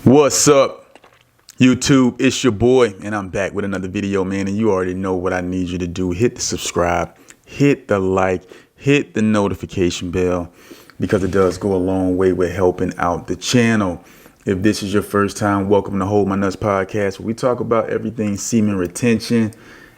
What's up, YouTube? It's your boy, and I'm back with another video, man. And you already know what I need you to do. Hit the subscribe, hit the like, hit the notification bell, because it does go a long way with helping out the channel. If this is your first time, welcome to Hold My Nuts Podcast, where we talk about everything semen retention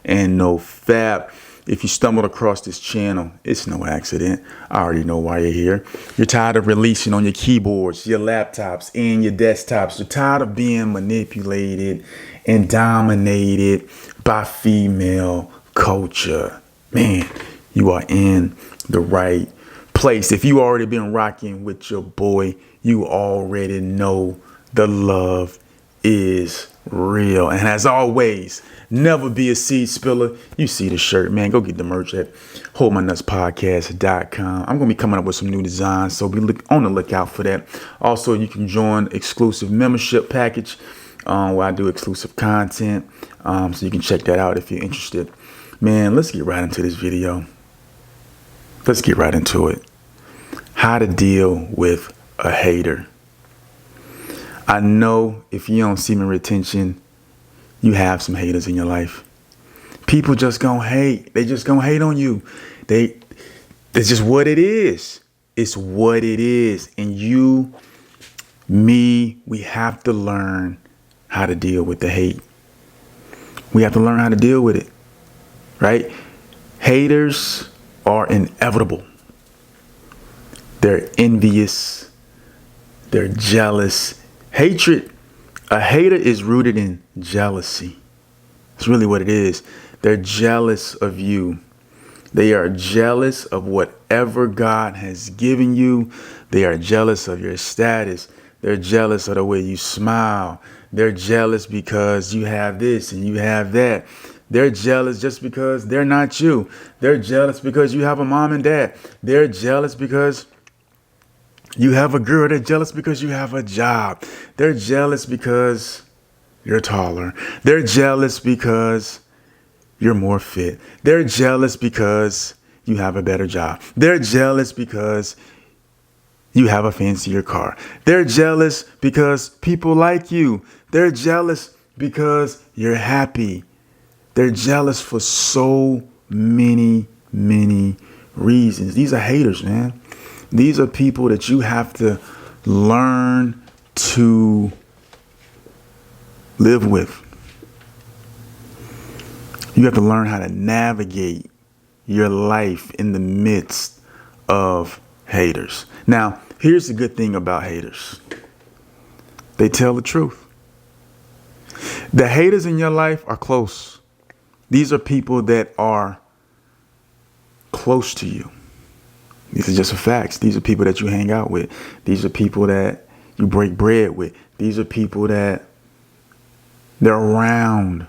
and no fap. If you stumbled across this channel, it's no accident. I already know why you're here. You're tired of releasing on your keyboards, your laptops, and your desktops. You're tired of being manipulated and dominated by female culture. Man, you are in the right place. If you already been rocking with your boy, you already know the love is real. And as always, never be a seed spiller. You see the shirt, man. Go get the merch at holdmynutspodcast.com. I'm going to be coming up with some new designs, so be on the lookout for that. Also, you can join exclusive membership package where I do exclusive content. So you can check that out if you're interested. Man, let's get right into this video. Let's get right into it. How to deal with a hater. I know if you don't semen retention, you have some haters in your life. People just gonna hate. They just gonna hate on you. It's just what it is. It's what it is. And you, me, we have to learn how to deal with the hate. We have to learn how to deal with it, right? Haters are inevitable. They're envious. They're jealous. Hatred. A hater is rooted in jealousy. It's really what it is. They're jealous of you. They are jealous of whatever God has given you. They are jealous of your status. They're jealous of the way you smile. They're jealous because you have this and you have that. They're jealous just because they're not you. They're jealous because you have a mom and dad. They're jealous because you have a girl. They're jealous because you have a job. They're jealous because you're taller. They're jealous because you're more fit. They're jealous because you have a better job. They're jealous because you have a fancier car. They're jealous because people like you. They're jealous because you're happy. They're jealous for so many reasons. These are haters, man. These are people that you have to learn to live with. You have to learn how to navigate your life in the midst of haters. Now, here's the good thing about haters. They tell the truth. The haters in your life are close. These are people that are close to you. These are just facts. These are people that you hang out with. These are people that you break bread with. These are people that they're around.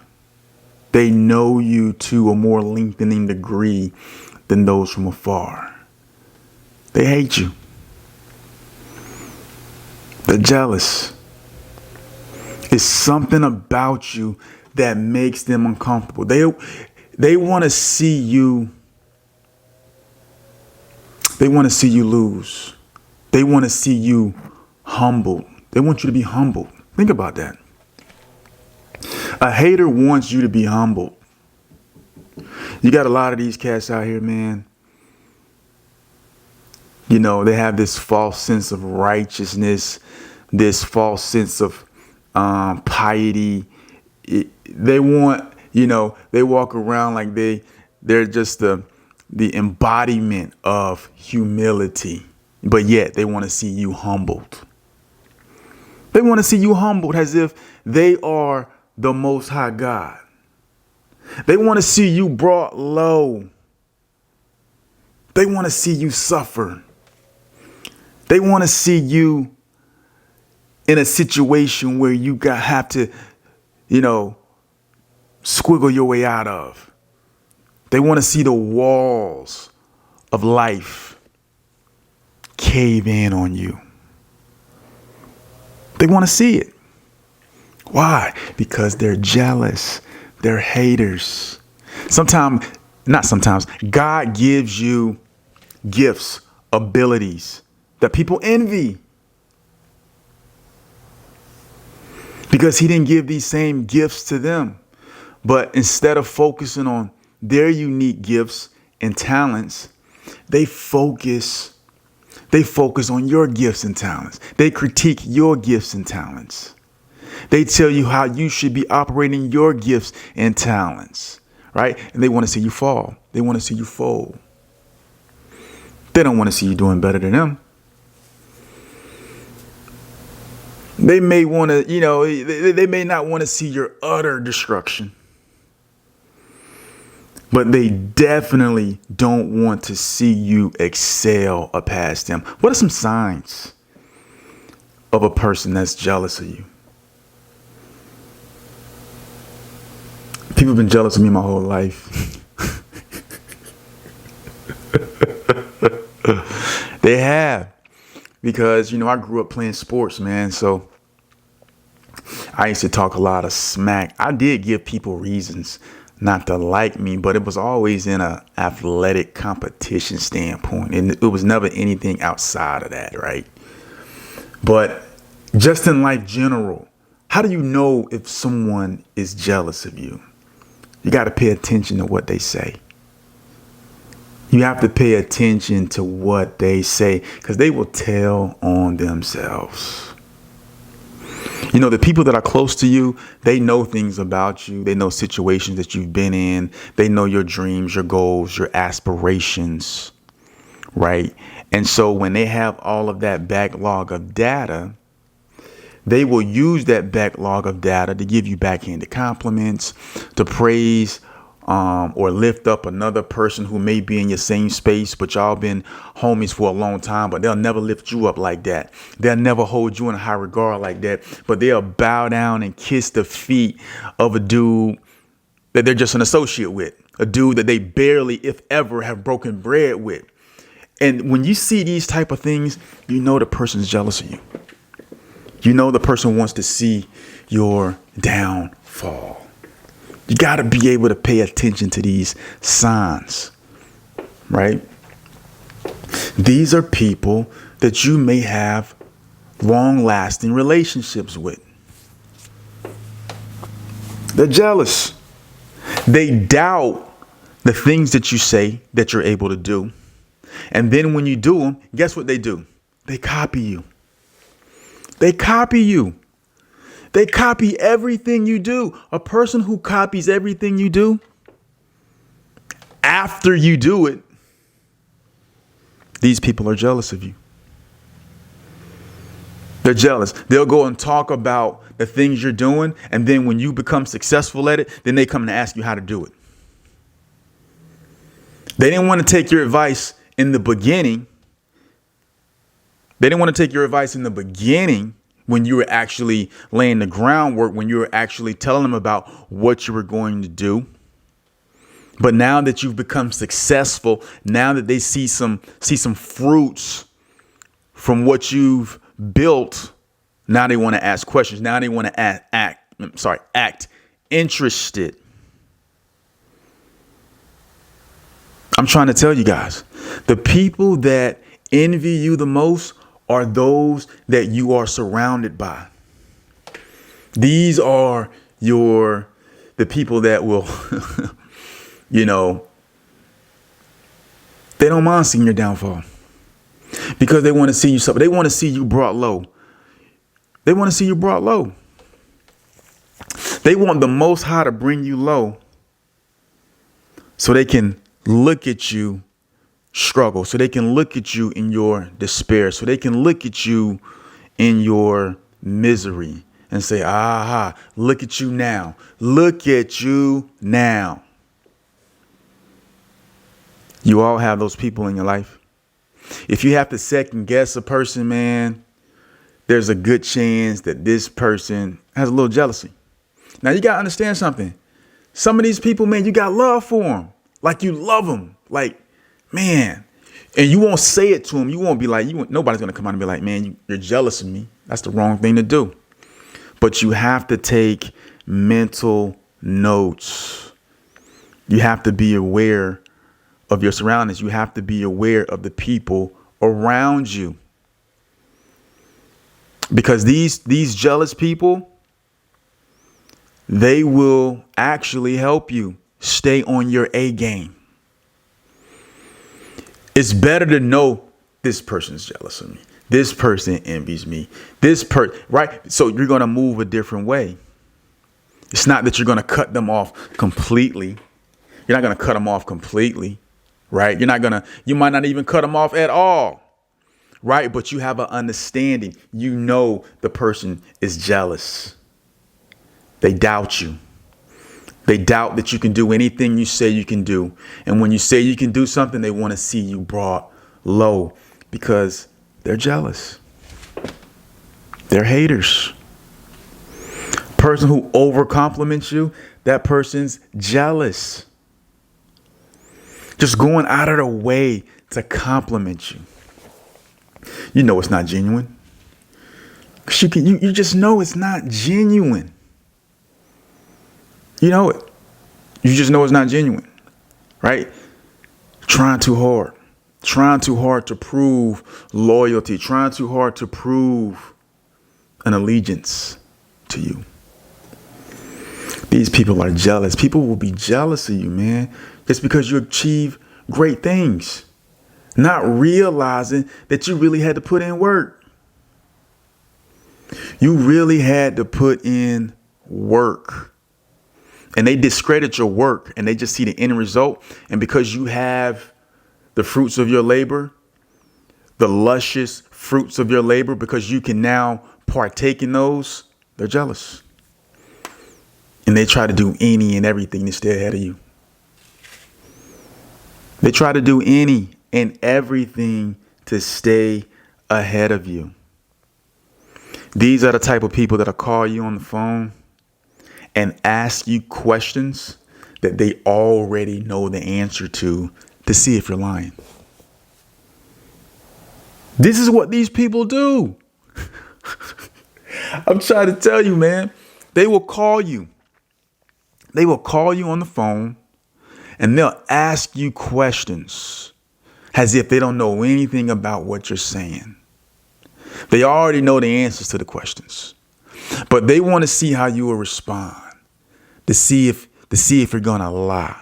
They know you to a more lengthening degree than those from afar. They hate you. They're jealous. It's something about you that makes them uncomfortable. They want to see you. They want to see you lose. They want to see you humbled. They want you to be humbled. Think about that. A hater wants you to be humbled. You got a lot of these cats out here, man. You know, they have this false sense of righteousness, this false sense of piety. They want, they walk around like they're just the embodiment of humility, but yet they want to see you humbled. They want to see you humbled as if they are the Most High God. They want to see you brought low. They want to see you suffer. They want to see you in a situation where you have to, squiggle your way out of. They want to see the walls of life cave in on you. They want to see it. Why? Because they're jealous. They're haters. Not sometimes, God gives you gifts, abilities that people envy. because he didn't give these same gifts to them. But instead of focusing on their unique gifts and talents, they focus on your gifts and talents. They critique your gifts and talents. They tell you how you should be operating your gifts and talents, right? And they want to see you fall. They want to see you fold. They don't want to see you doing better than them. They may want to, they may not want to see your utter destruction. But they definitely don't want to see you excel or pass them. What are some signs of a person that's jealous of you? People have been jealous of me my whole life. They have. Because, I grew up playing sports, man. So I used to talk a lot of smack. I did give people reasons not to like me, but it was always in an athletic competition standpoint. And it was never anything outside of that, right? But just in life general, how do you know if someone is jealous of you? You got to pay attention to what they say. You have to pay attention to what they say, because they will tell on themselves. The people that are close to you, they know things about you. They know situations that you've been in. They know your dreams, your goals, your aspirations, right? And so when they have all of that backlog of data, they will use that backlog of data to give you backhanded compliments, to praise or lift up another person who may be in your same space, but y'all been homies for a long time, but they'll never lift you up like that. They'll never hold you in high regard like that, but they'll bow down and kiss the feet of a dude that they're just an associate with, a dude that they barely, if ever, have broken bread with. And when you see these type of things, the person's jealous of you. The person wants to see your downfall. You got to be able to pay attention to these signs, right? These are people that you may have long-lasting relationships with. They're jealous. They doubt the things that you say that you're able to do. And then when you do them, guess what they do? They copy you. They copy you. They copy everything you do. A person who copies everything you do after you do it, these people are jealous of you. They're jealous. They'll go and talk about the things you're doing. And then when you become successful at it, then they come and ask you how to do it. They didn't want to take your advice in the beginning. They didn't want to take your advice in the beginning when you were actually laying the groundwork, when you were actually telling them about what you were going to do. But now that you've become successful, now that they see some fruits from what you've built, now they want to ask questions. Now they want to act interested. I'm trying to tell you guys, the people that envy you the most are those that you are surrounded by. These are the people that will, they don't mind seeing your downfall because they want to see you suffer. They want to see you brought low. They want to see you brought low. They want the Most High to bring you low so they can look at you struggle, so they can look at you in your despair, so they can look at you in your misery and say, aha, look at you now. Look at you now. You all have those people in your life. If you have to second guess a person, man, there's a good chance that this person has a little jealousy. Now, you got to understand something. Some of these people, man, you got love for them. Like you love them. Like, man, and you won't say it to him. You won't be like, nobody's going to come out and be like, man, you're jealous of me. That's the wrong thing to do. But you have to take mental notes. You have to be aware of your surroundings. You have to be aware of the people around you. Because these jealous people, They will actually help you stay on your A game. It's better to know this person's jealous of me. This person envies me. Right? So you're going to move a different way. It's not that you're going to cut them off completely. You're not going to cut them off completely, right? You might not even cut them off at all, right? But you have an understanding. You know the person is jealous. They doubt you. They doubt that you can do anything you say you can do. And when you say you can do something, they want to see you brought low because they're jealous. They're haters. Person who over compliments you, that person's jealous. Just going out of their way to compliment you. You know it's not genuine. You just know it's not genuine. You know it. You just know it's not genuine, right? Trying too hard to prove loyalty, trying too hard to prove an allegiance to you. These people are jealous. People will be jealous of you, man, just because you achieve great things, not realizing that you really had to put in work. You really had to put in work. And they discredit your work and they just see the end result. And because you have the fruits of your labor, the luscious fruits of your labor, because you can now partake in those, they're jealous. And they try to do any and everything to stay ahead of you. They try to do any and everything to stay ahead of you. These are the type of people that'll call you on the phone and ask you questions that they already know the answer to see if you're lying. This is what these people do. I'm trying to tell you, man. They will call you. They will call you on the phone and they'll ask you questions as if they don't know anything about what you're saying. They already know the answers to the questions, but they want to see how you will respond, to see if you're going to lie.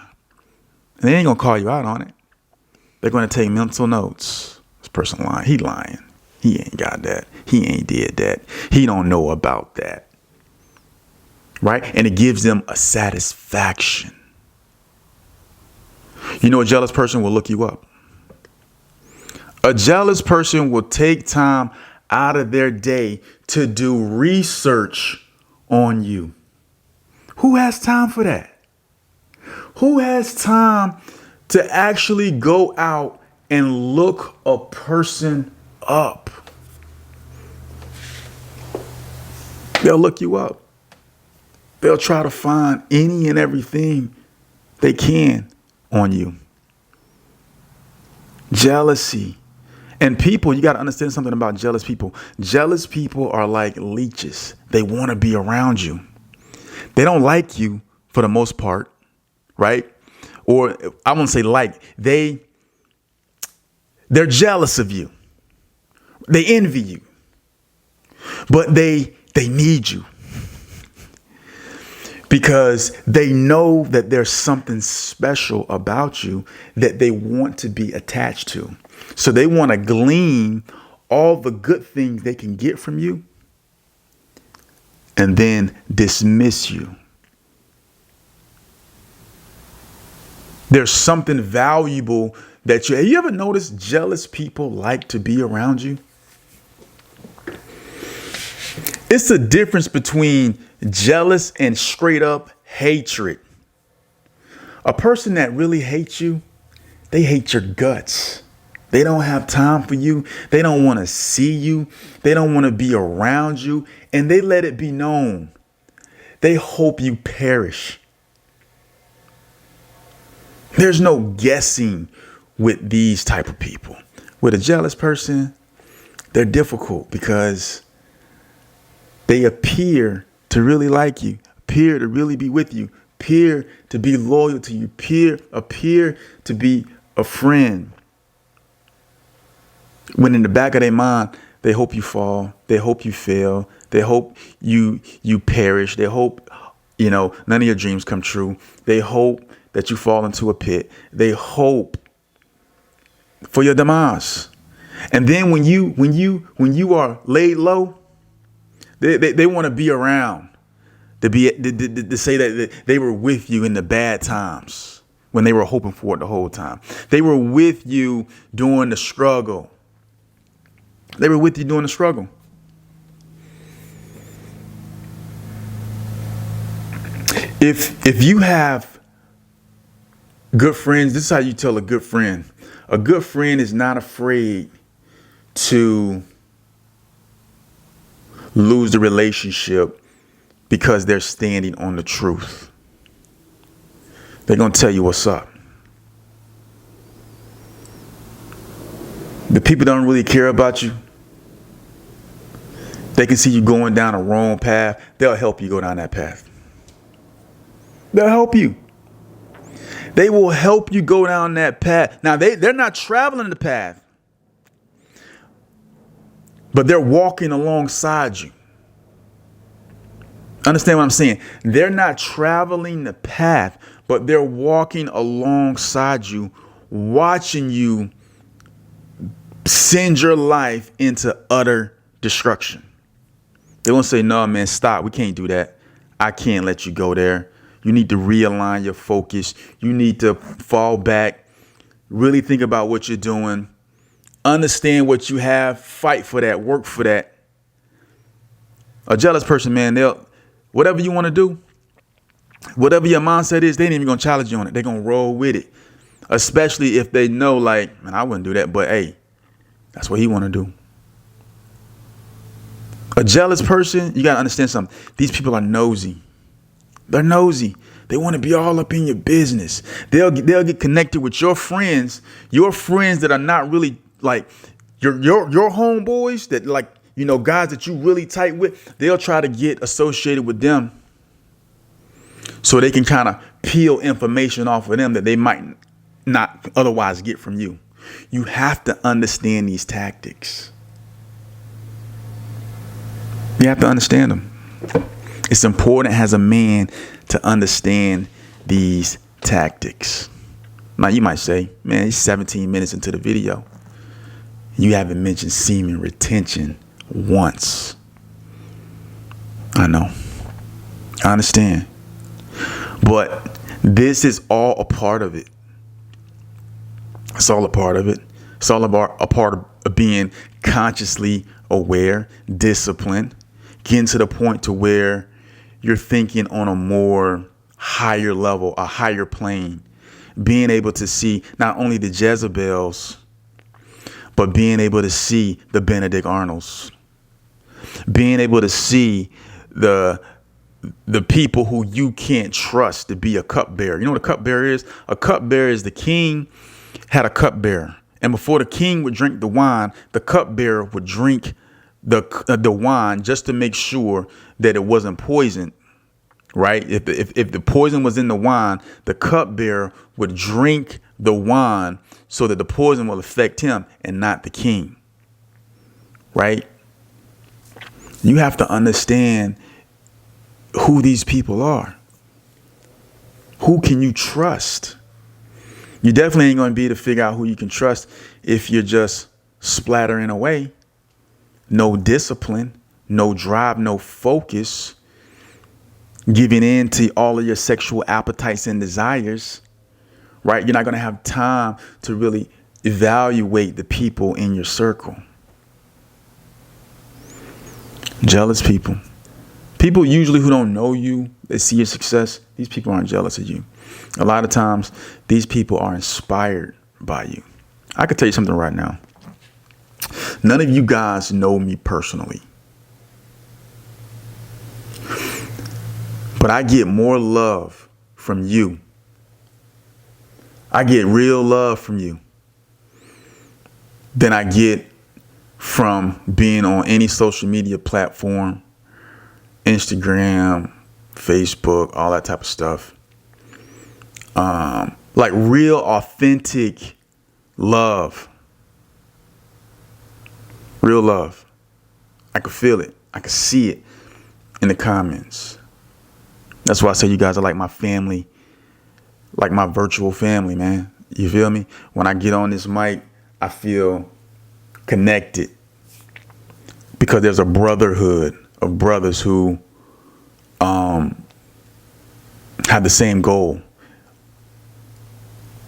And they ain't going to call you out on it. They're going to take mental notes. This person lying. He lying. He ain't got that. He ain't did that. He don't know about that. Right? And it gives them a satisfaction. You know, a jealous person will look you up. A jealous person will take time out of their day to do research on you. Who has time for that? Who has time to actually go out and look a person up? They'll look you up. They'll try to find any and everything they can on you. Jealousy. And people, you got to understand something about jealous people. Jealous people are like leeches. They want to be around you. They don't like you for the most part, right? Or I won't say like, they're jealous of you. They envy you. But they need you. Because they know that there's something special about you that they want to be attached to. So they want to glean all the good things they can get from you and then dismiss you. There's something valuable that have you ever noticed jealous people like to be around you? It's the difference between jealous and straight up hatred. A person that really hates you, they hate your guts. They don't have time for you. They don't want to see you. They don't want to be around you. And they let it be known. They hope you perish. There's no guessing with these type of people. With a jealous person, they're difficult because they appear to really like you, appear to really be with you, appear to be loyal to you, appear to be a friend. When in the back of their mind, they hope you fall. They hope you fail. They hope you perish. They hope None of your dreams come true. They hope that you fall into a pit. They hope for your demise. And then when you are laid low, they want to be around to say that they were with you in the bad times when they were hoping for it the whole time. They were with you during the struggle. They were with you during the struggle. If you have good friends, this is how you tell a good friend. A good friend is not afraid to lose the relationship because they're standing on the truth. They're going to tell you what's up. The people don't really care about you. They can see you going down a wrong path. They'll help you go down that path. They'll help you. They will help you go down that path. Now, they're not traveling the path, but they're walking alongside you. Understand what I'm saying? They're not traveling the path, but they're walking alongside you, watching you send your life into utter destruction. They won't say, no, man, stop. We can't do that. I can't let you go there. You need to realign your focus. You need to fall back, really think about what you're doing, understand what you have, fight for that, work for that. A jealous person, man, whatever you want to do, whatever your mindset is, they ain't even going to challenge you on it. They're going to roll with it, especially if they know, like, man, I wouldn't do that, but hey, that's what he want to do. A jealous person, you got to understand something. These people are nosy. They're nosy. They want to be all up in your business. They'll get connected with your friends that are not really like your homeboys, that like, guys that you really tight with. They'll try to get associated with them so they can kind of peel information off of them that they might not otherwise get from you. You have to understand these tactics. You have to understand them. It's important as a man to understand these tactics. Now, you might say, man, it's 17 minutes into the video. You haven't mentioned semen retention once. I know. I understand. But this is all a part of it. It's all a part of it. It's all about a part of being consciously aware, disciplined, getting to the point to where you're thinking on a more higher level, a higher plane, being able to see not only the Jezebels, but being able to see the Benedict Arnolds, being able to see the people who you can't trust to be a cupbearer. You know what a cupbearer is? A cupbearer is the king had a cupbearer. And before the king would drink the wine, the cupbearer would drink the wine just to make sure that it wasn't poisoned, right? If the poison was in the wine, the cupbearer would drink the wine so that the poison will affect him and not the king, right? You have to understand who these people are. Who can you trust? You definitely ain't going to be able to figure out who you can trust if you're just splattering away. No discipline, no drive, no focus, giving in to all of your sexual appetites and desires, right? You're not going to have time to really evaluate the people in your circle. Jealous people. People usually who don't know you, they see your success. These people aren't jealous of you. A lot of times, these people are inspired by you. I could tell you something right now. None of you guys know me personally, but I get more love from you. I get real love from you than I get from being on any social media platform, Instagram, Facebook, all that type of stuff. Like real authentic love. Real love. I could feel it. I could see it in the comments. That's why I say you guys are like my family, like my virtual family, man. You feel me? When I get on this mic, I feel connected because there's a brotherhood of brothers who have the same goal.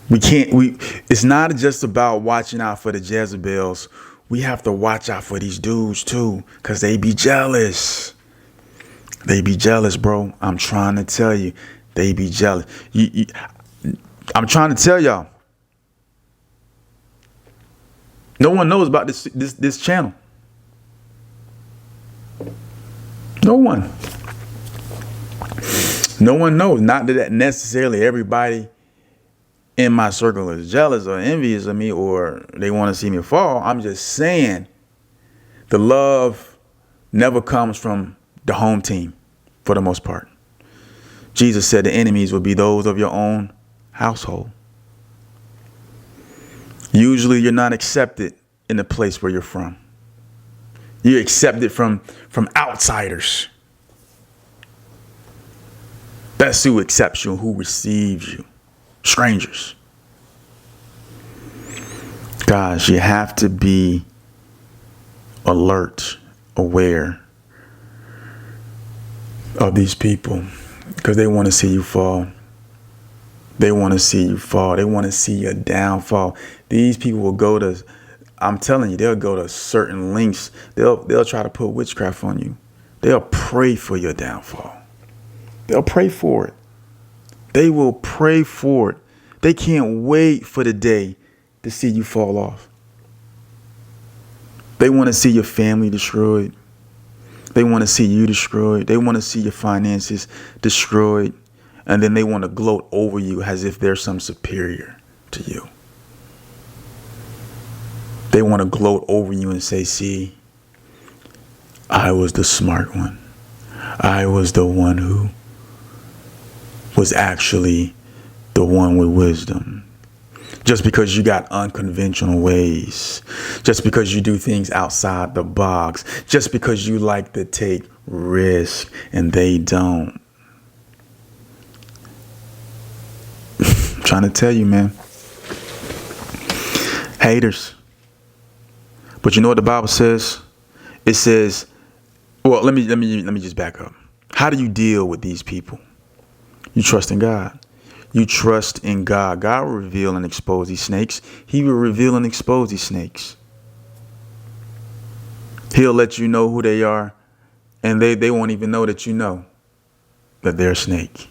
It's not just about watching out for the Jezebels. We have to watch out for these dudes too, because they be jealous. They be jealous, bro. I'm trying to tell you, they be jealous. I'm trying to tell y'all. No one knows about this channel. No one. No one knows. Not that necessarily everybody in my circle is jealous or envious of me or they want to see me fall. I'm just saying the love never comes from the home team for the most part. Jesus said the enemies will be those of your own household. Usually you're not accepted in the place where you're from. You're accepted from outsiders. That's who accepts you and who receives you. Strangers. Guys, you have to be alert, aware of these people because they want to see you fall. They want to see you fall. They want to see your downfall. These people will go to, I'm telling you, they'll go to certain lengths. They'll try to put witchcraft on you. They'll pray for your downfall. They'll pray for it. They will pray for it. They can't wait for the day to see you fall off. They want to see your family destroyed. They want to see you destroyed. They want to see your finances destroyed. And then they want to gloat over you as if they're some superior to you. They want to gloat over you and say, see, I was the smart one. I was the one who was actually the one with wisdom. Just because you got unconventional ways, just because you do things outside the box, just because you like to take risk and they don't. I'm trying to tell you, man. Haters. But you know what the Bible says? It says, well, let me just back up. How do you deal with these people? You trust in God. You trust in God. God will reveal and expose these snakes. He will reveal and expose these snakes. He'll let you know who they are. And they won't even know that you know that they're a snake.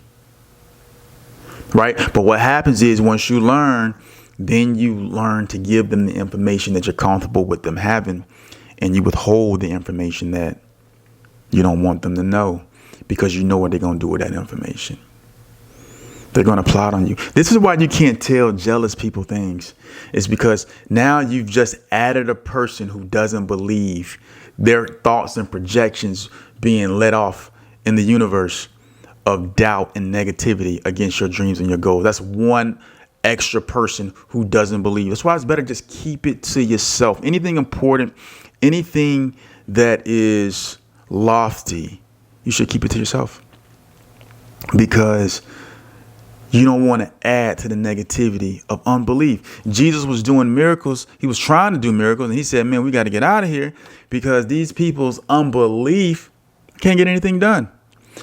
Right? But what happens is once you learn, then you learn to give them the information that you're comfortable with them having. And you withhold the information that you don't want them to know because you know what they're going to do with that information. They're going to plot on you. This is why you can't tell jealous people things. It's because now you've just added a person who doesn't believe their thoughts and projections being let off in the universe of doubt and negativity against your dreams and your goals. That's one extra person who doesn't believe. That's why it's better just keep it to yourself. Anything important, anything that is lofty, you should keep it to yourself because you don't want to add to the negativity of unbelief. Jesus was doing miracles. He was trying to do miracles. And he said, man, we got to get out of here because these people's unbelief can't get anything done.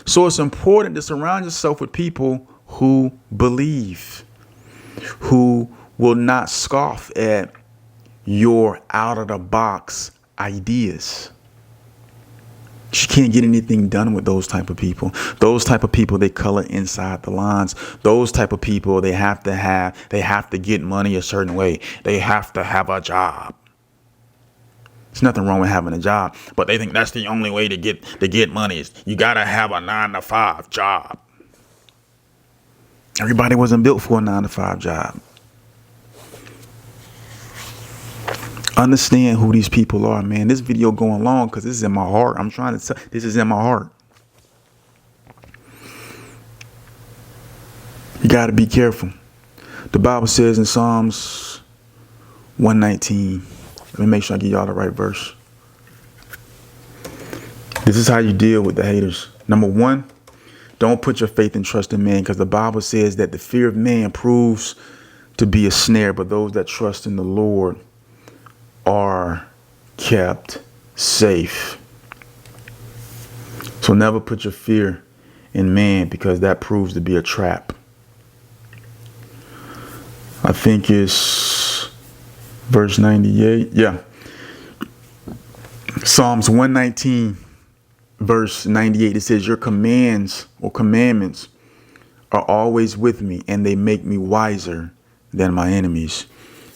So it's important to surround yourself with people who believe, who will not scoff at your out of the box ideas. You can't get anything done with those type of people. Those type of people, they color inside the lines. Those type of people, they have to get money a certain way. They have to have a job. There's nothing wrong with having a job, but they think that's the only way to get money is you got to have a 9-to-5 job. Everybody wasn't built for a 9-to-5 job. Understand who these people are, man. This video going long because this is in my heart. I'm trying to tell this is in my heart. You got to be careful. The Bible says in Psalms 119. Let me make sure I give y'all the right verse. This is how you deal with the haters. Number one, Don't put your faith and trust in man, because the Bible says that the fear of man proves to be a snare, but those that trust in the Lord are kept safe. So never put your fear in man, because that proves to be a trap. I think it's verse 98. Yeah. Psalms 119, verse 98. It says, your commands or commandments are always with me, and they make me wiser than my enemies.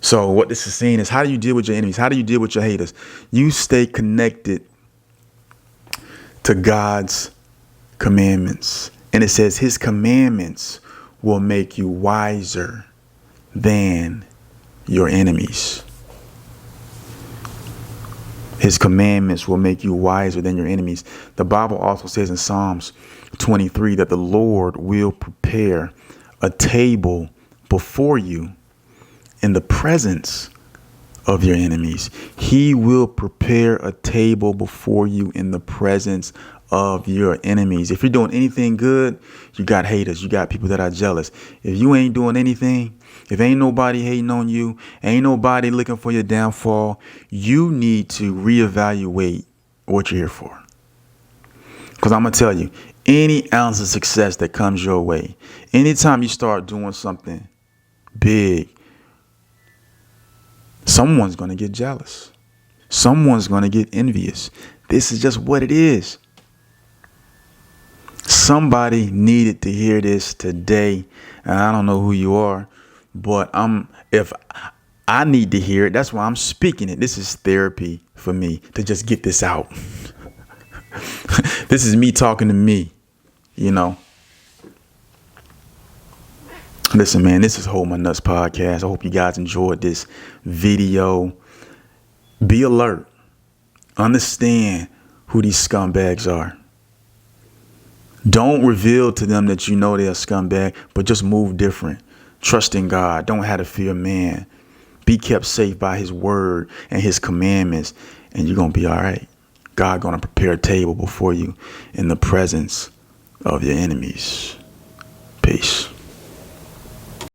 So what this is saying is, how do you deal with your enemies? How do you deal with your haters? You stay connected to God's commandments. And it says his commandments will make you wiser than your enemies. His commandments will make you wiser than your enemies. The Bible also says in Psalms 23 that the Lord will prepare a table before you in the presence of your enemies. He will prepare a table before you in the presence of your enemies. If you're doing anything good, you got haters. You got people that are jealous. If you ain't doing anything, if ain't nobody hating on you, ain't nobody looking for your downfall, you need to reevaluate what you're here for. Because I'm going to tell you, any ounce of success that comes your way, anytime you start doing something big, someone's going to get jealous. Someone's going to get envious. This is just what it is. Somebody needed to hear this today. And I don't know who you are, but if I need to hear it, that's why I'm speaking it. This is therapy for me to just get this out. This is me talking to me, you know. Listen, man, this is Hold My Nuts podcast. I hope you guys enjoyed this video. Be alert. Understand who these scumbags are. Don't reveal to them that you know they're a scumbag, but just move different. Trust in God. Don't have to fear man. Be kept safe by his word and his commandments, and you're going to be all right. God going to prepare a table before you in the presence of your enemies. Peace.